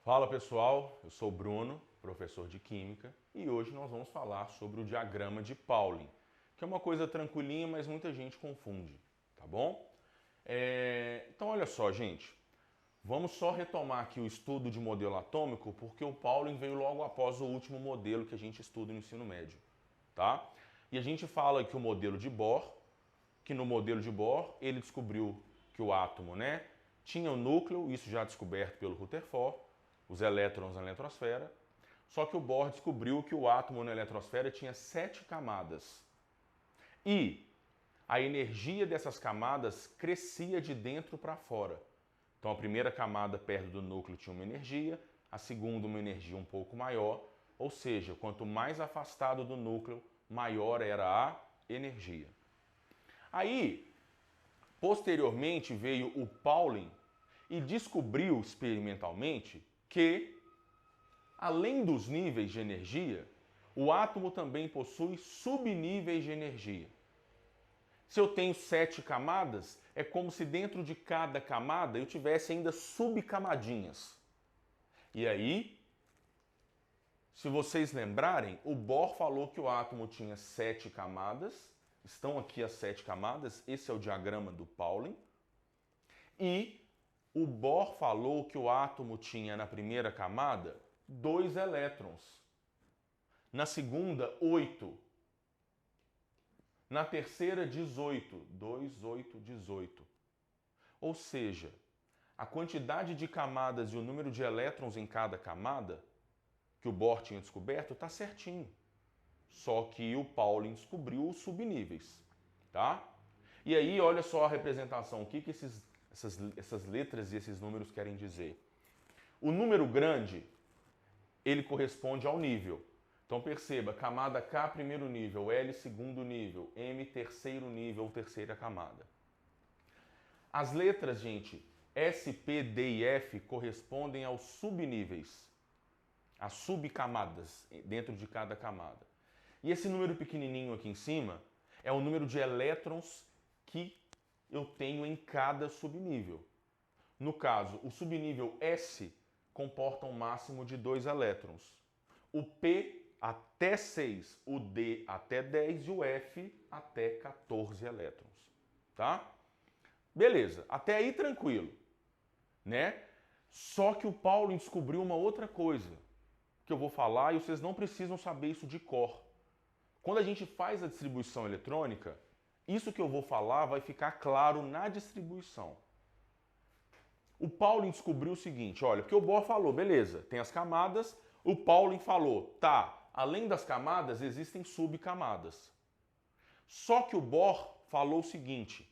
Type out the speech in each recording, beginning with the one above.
Fala pessoal, eu sou o Bruno, professor de Química, e hoje nós vamos falar sobre o diagrama de Pauling, que é uma coisa tranquilinha, mas muita gente confunde, tá bom? Então olha só, gente, vamos só retomar aqui o estudo de modelo atômico, porque o Pauling veio logo após o último modelo que a gente estuda no ensino médio, tá? E a gente fala que o modelo de Bohr, que no modelo de Bohr ele descobriu que o átomo, né, tinha um núcleo, isso já descoberto pelo Rutherford, os elétrons na eletrosfera, só que o Bohr descobriu que o átomo na eletrosfera tinha 7 camadas. E a energia dessas camadas crescia de dentro para fora. Então a primeira camada perto do núcleo tinha uma energia, a segunda uma energia um pouco maior, ou seja, quanto mais afastado do núcleo, maior era a energia. Aí, posteriormente veio o Pauling e descobriu experimentalmente que, além dos níveis de energia, o átomo também possui subníveis de energia. Se eu tenho 7 camadas, é como se dentro de cada camada eu tivesse ainda subcamadinhas. E aí, se vocês lembrarem, o Bohr falou que o átomo tinha 7 camadas, estão aqui as 7 camadas, esse é o diagrama do Pauling, e o Bohr falou que o átomo tinha na primeira camada 2 elétrons, na segunda 8, na terceira 18, 2, 8, 18. Ou seja, a quantidade de camadas e o número de elétrons em cada camada que o Bohr tinha descoberto está certinho. Só que o Pauling descobriu os subníveis, tá? E aí, olha só a representação, o que essas letras e esses números querem dizer. O número grande, ele corresponde ao nível. Então perceba, camada K, primeiro nível, L, segundo nível, M, terceiro nível, terceira camada. As letras, gente, S, P, D e F correspondem aos subníveis, às subcamadas dentro de cada camada. E esse número pequenininho aqui em cima é o número de elétrons que eu tenho em cada subnível. No caso, o subnível S comporta um máximo de 2 elétrons. O P até 6, o D até 10 e o F até 14 elétrons. Tá? Beleza, até aí tranquilo, né? Só que o Pauling descobriu uma outra coisa que eu vou falar e vocês não precisam saber isso de cor. Quando a gente faz a distribuição eletrônica, isso que eu vou falar vai ficar claro na distribuição. O Pauling descobriu o seguinte, olha, porque o Bohr falou, beleza, tem as camadas, o Pauling falou, tá, além das camadas existem subcamadas. Só que o Bohr falou o seguinte,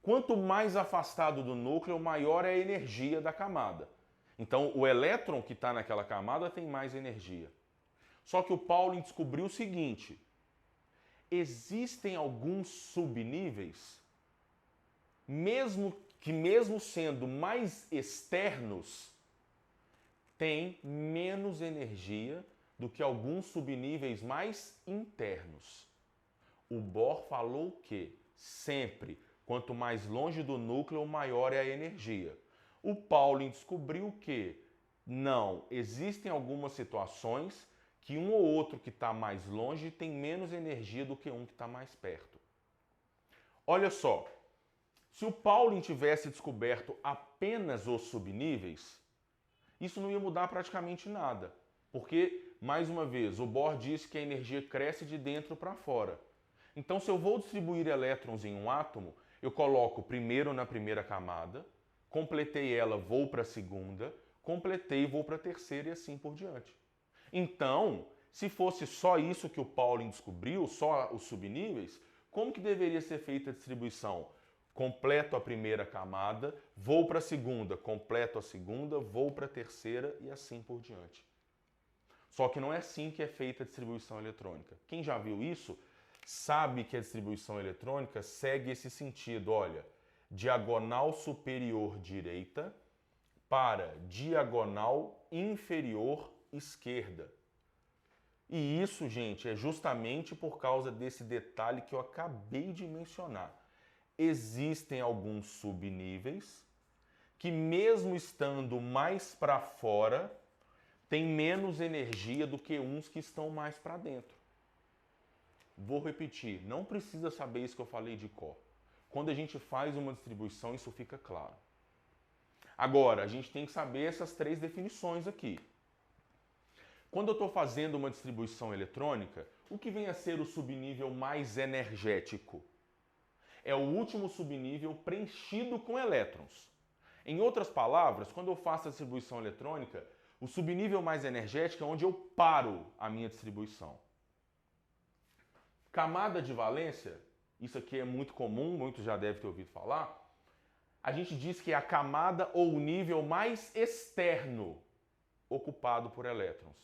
quanto mais afastado do núcleo, maior é a energia da camada. Então o elétron que está naquela camada tem mais energia. Só que o Pauling descobriu o seguinte, existem alguns subníveis, mesmo sendo mais externos, têm menos energia do que alguns subníveis mais internos. O Bohr falou que sempre, quanto mais longe do núcleo, maior é a energia. O Pauling descobriu que não, existem algumas situações que um ou outro que está mais longe tem menos energia do que um que está mais perto. Olha só, se o Pauling tivesse descoberto apenas os subníveis, isso não ia mudar praticamente nada. Porque, mais uma vez, o Bohr disse que a energia cresce de dentro para fora. Então, se eu vou distribuir elétrons em um átomo, eu coloco primeiro na primeira camada, completei ela, vou para a segunda, completei, vou para a terceira e assim por diante. Então, se fosse só isso que o Pauling descobriu, só os subníveis, como que deveria ser feita a distribuição? Completo a primeira camada, vou para a segunda, completo a segunda, vou para a terceira e assim por diante. Só que não é assim que é feita a distribuição eletrônica. Quem já viu isso sabe que a distribuição eletrônica segue esse sentido, olha, diagonal superior direita para diagonal inferior esquerda. E isso, gente, é justamente por causa desse detalhe que eu acabei de mencionar. Existem alguns subníveis que mesmo estando mais para fora, tem menos energia do que uns que estão mais para dentro. Vou repetir, não precisa saber isso que eu falei de cor. Quando a gente faz uma distribuição, isso fica claro. Agora, a gente tem que saber essas três definições aqui. Quando eu estou fazendo uma distribuição eletrônica, o que vem a ser o subnível mais energético? É o último subnível preenchido com elétrons. Em outras palavras, quando eu faço a distribuição eletrônica, o subnível mais energético é onde eu paro a minha distribuição. Camada de valência, isso aqui é muito comum, muitos já devem ter ouvido falar. A gente diz que é a camada ou o nível mais externo ocupado por elétrons.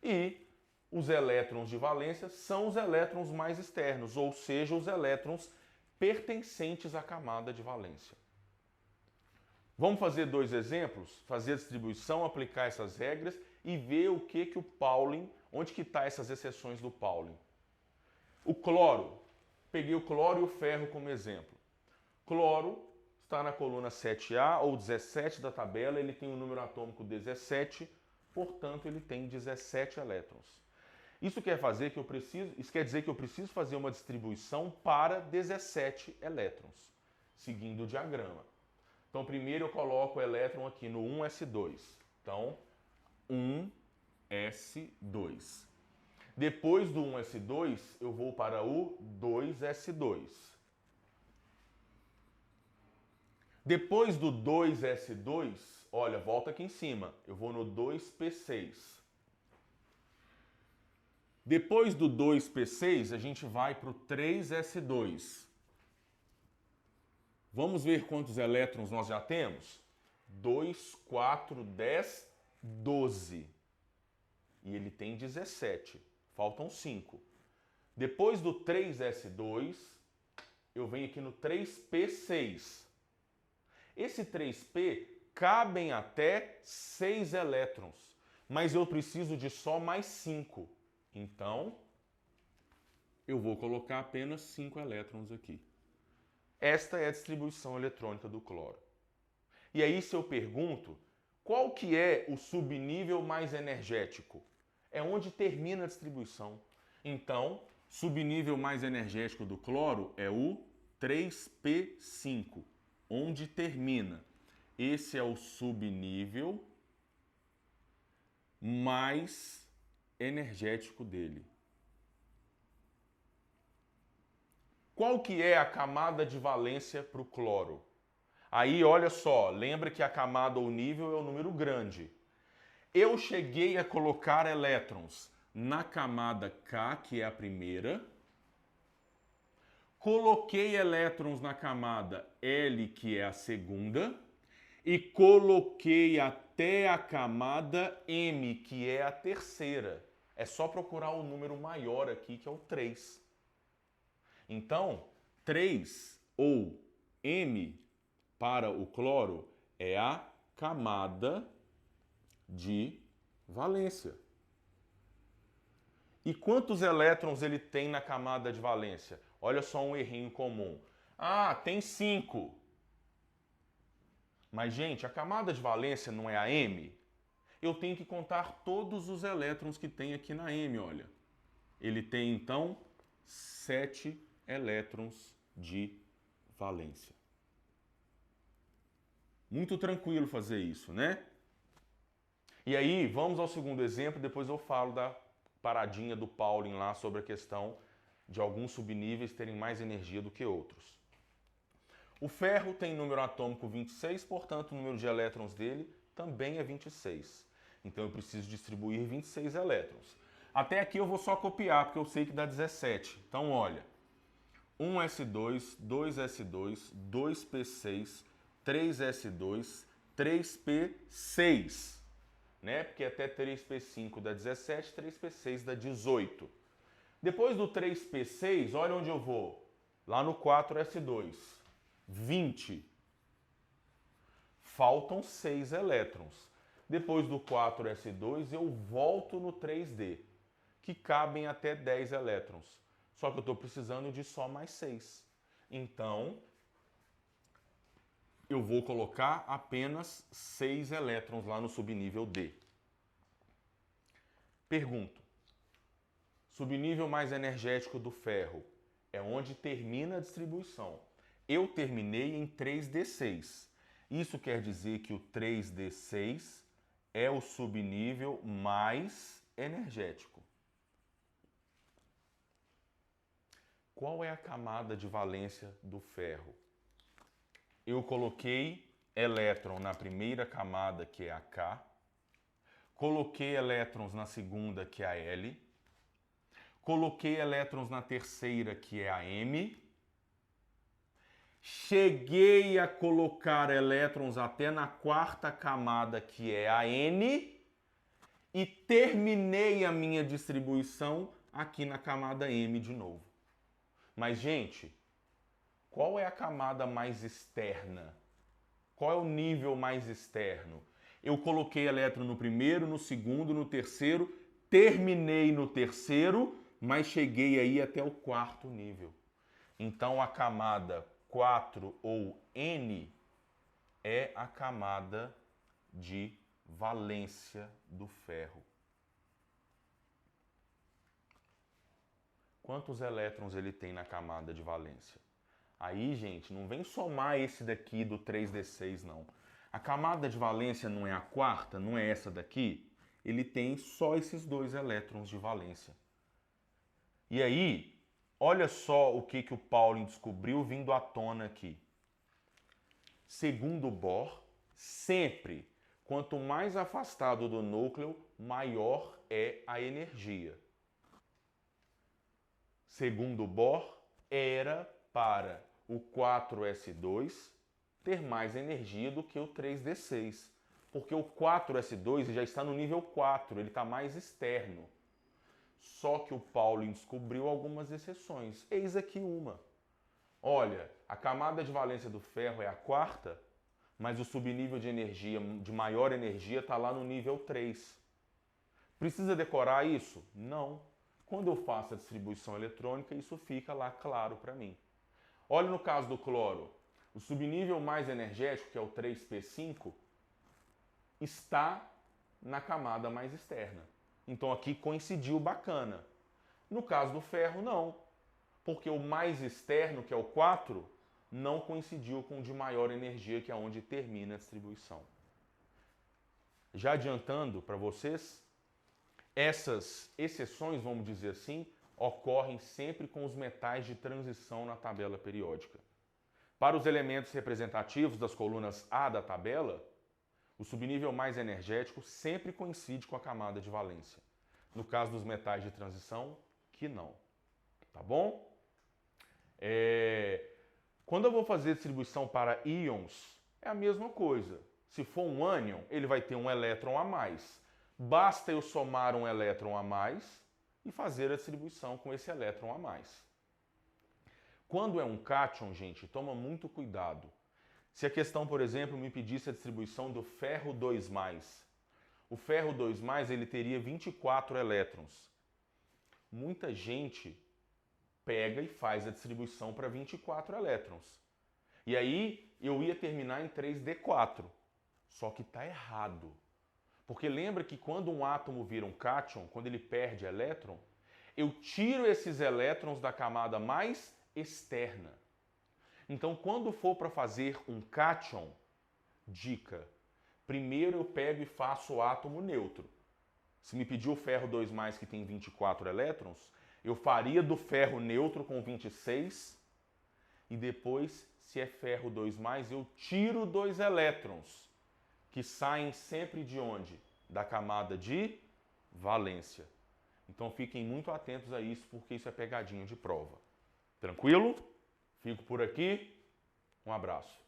E os elétrons de valência são os elétrons mais externos, ou seja, os elétrons pertencentes à camada de valência. Vamos fazer dois exemplos, fazer a distribuição, aplicar essas regras e ver o que o Pauling, onde que está essas exceções do Pauling. O cloro, peguei o cloro e o ferro como exemplo. Cloro está na coluna 7A ou 17 da tabela, ele tem o número atômico 17, portanto ele tem 17 elétrons. Isso quer dizer que eu preciso fazer uma distribuição para 17 elétrons, seguindo o diagrama. Então primeiro eu coloco o elétron aqui no 1s2. Então 1s2. Depois do 1s2, eu vou para o 2s2. Depois do 2s2, olha, volta aqui em cima, eu vou no 2p6. Depois do 2p6, a gente vai para o 3s2. Vamos ver quantos elétrons nós já temos? 2, 4, 10, 12. E ele tem 17. Faltam 5. Depois do 3s2, eu venho aqui no 3p6. Esse 3p cabem até 6 elétrons, mas eu preciso de só mais 5. Então, eu vou colocar apenas 5 elétrons aqui. Esta é a distribuição eletrônica do cloro. E aí, se eu pergunto, qual que é o subnível mais energético? É onde termina a distribuição. Então, subnível mais energético do cloro é o 3p5, onde termina. Esse é o subnível mais energético dele. Qual que é a camada de valência para o cloro? Aí, olha só, lembra que a camada ou nível é o número grande. Eu cheguei a colocar elétrons na camada K, que é a primeira. Coloquei elétrons na camada L, que é a segunda. E coloquei até a camada M, que é a terceira. É só procurar o número maior aqui, que é o 3. Então, 3 ou M para o cloro é a camada de valência. E quantos elétrons ele tem na camada de valência? Olha só um errinho comum. Ah, tem 5. Mas, gente, a camada de valência não é a M? Eu tenho que contar todos os elétrons que tem aqui na M, olha. Ele tem, então, 7 elétrons de valência. Muito tranquilo fazer isso, né? E aí, vamos ao segundo exemplo, depois eu falo da paradinha do Pauling lá sobre a questão de alguns subníveis terem mais energia do que outros. O ferro tem número atômico 26, portanto o número de elétrons dele também é 26. Então eu preciso distribuir 26 elétrons. Até aqui eu vou só copiar, porque eu sei que dá 17. Então olha, 1s2, 2s2, 2p6, 3s2, 3p6. Né? Porque até 3p5 dá 17, 3p6 dá 18. Depois do 3p6, olha onde eu vou. Lá no 4s2. 20. Faltam 6 elétrons. Depois do 4s2, eu volto no 3d, que cabem até 10 elétrons. Só que eu estou precisando de só mais 6. Então, eu vou colocar apenas 6 elétrons lá no subnível D. Pergunto: subnível mais energético do ferro é onde termina a distribuição. Eu terminei em 3D6. Isso quer dizer que o 3D6 é o subnível mais energético. Qual é a camada de valência do ferro? Eu coloquei elétron na primeira camada, que é a K. Coloquei elétrons na segunda, que é a L. Coloquei elétrons na terceira, que é a M. Cheguei a colocar elétrons até na quarta camada, que é a N. E terminei a minha distribuição aqui na camada M de novo. Mas, gente, qual é a camada mais externa? Qual é o nível mais externo? Eu coloquei elétron no primeiro, no segundo, no terceiro, terminei no terceiro, mas cheguei aí até o quarto nível. Então a camada 4 ou N é a camada de valência do ferro. Quantos elétrons ele tem na camada de valência? Aí, gente, não vem somar esse daqui do 3D6, não. A camada de valência não é a quarta, não é essa daqui. Ele tem só esses 2 elétrons de valência. E aí, olha só o que o Pauling descobriu vindo à tona aqui. Segundo Bohr, sempre, quanto mais afastado do núcleo, maior é a energia. Segundo Bohr, era para o 4s2 ter mais energia do que o 3d6. Porque o 4s2 já está no nível 4, ele está mais externo. Só que o Pauling descobriu algumas exceções. Eis aqui uma. Olha, a camada de valência do ferro é a quarta, mas o subnível de energia, de maior energia, está lá no nível 3. Precisa decorar isso? Não. Quando eu faço a distribuição eletrônica, isso fica lá claro para mim. Olha no caso do cloro. O subnível mais energético, que é o 3p5, está na camada mais externa. Então aqui coincidiu bacana. No caso do ferro, não. Porque o mais externo, que é o 4, não coincidiu com o de maior energia, que é onde termina a distribuição. Já adiantando para vocês, essas exceções, vamos dizer assim, ocorrem sempre com os metais de transição na tabela periódica. Para os elementos representativos das colunas A da tabela, o subnível mais energético sempre coincide com a camada de valência. No caso dos metais de transição, que não. Tá bom? Quando eu vou fazer distribuição para íons, é a mesma coisa. Se for um ânion, ele vai ter um elétron a mais. Basta eu somar um elétron a mais e fazer a distribuição com esse elétron a mais. Quando é um cátion, gente, toma muito cuidado. Se a questão, por exemplo, me pedisse a distribuição do ferro 2+, o ferro 2+, ele teria 24 elétrons. Muita gente pega e faz a distribuição para 24 elétrons. E aí eu ia terminar em 3d4. Só que está errado. Porque lembra que quando um átomo vira um cátion, quando ele perde elétron, eu tiro esses elétrons da camada mais externa. Então, quando for para fazer um cátion, dica, primeiro eu pego e faço o átomo neutro. Se me pedir o ferro 2+, que tem 24 elétrons, eu faria do ferro neutro com 26 e depois, se é ferro 2+, eu tiro 2 elétrons, que saem sempre de onde? Da camada de valência. Então fiquem muito atentos a isso, porque isso é pegadinha de prova. Tranquilo? Fico por aqui. Um abraço.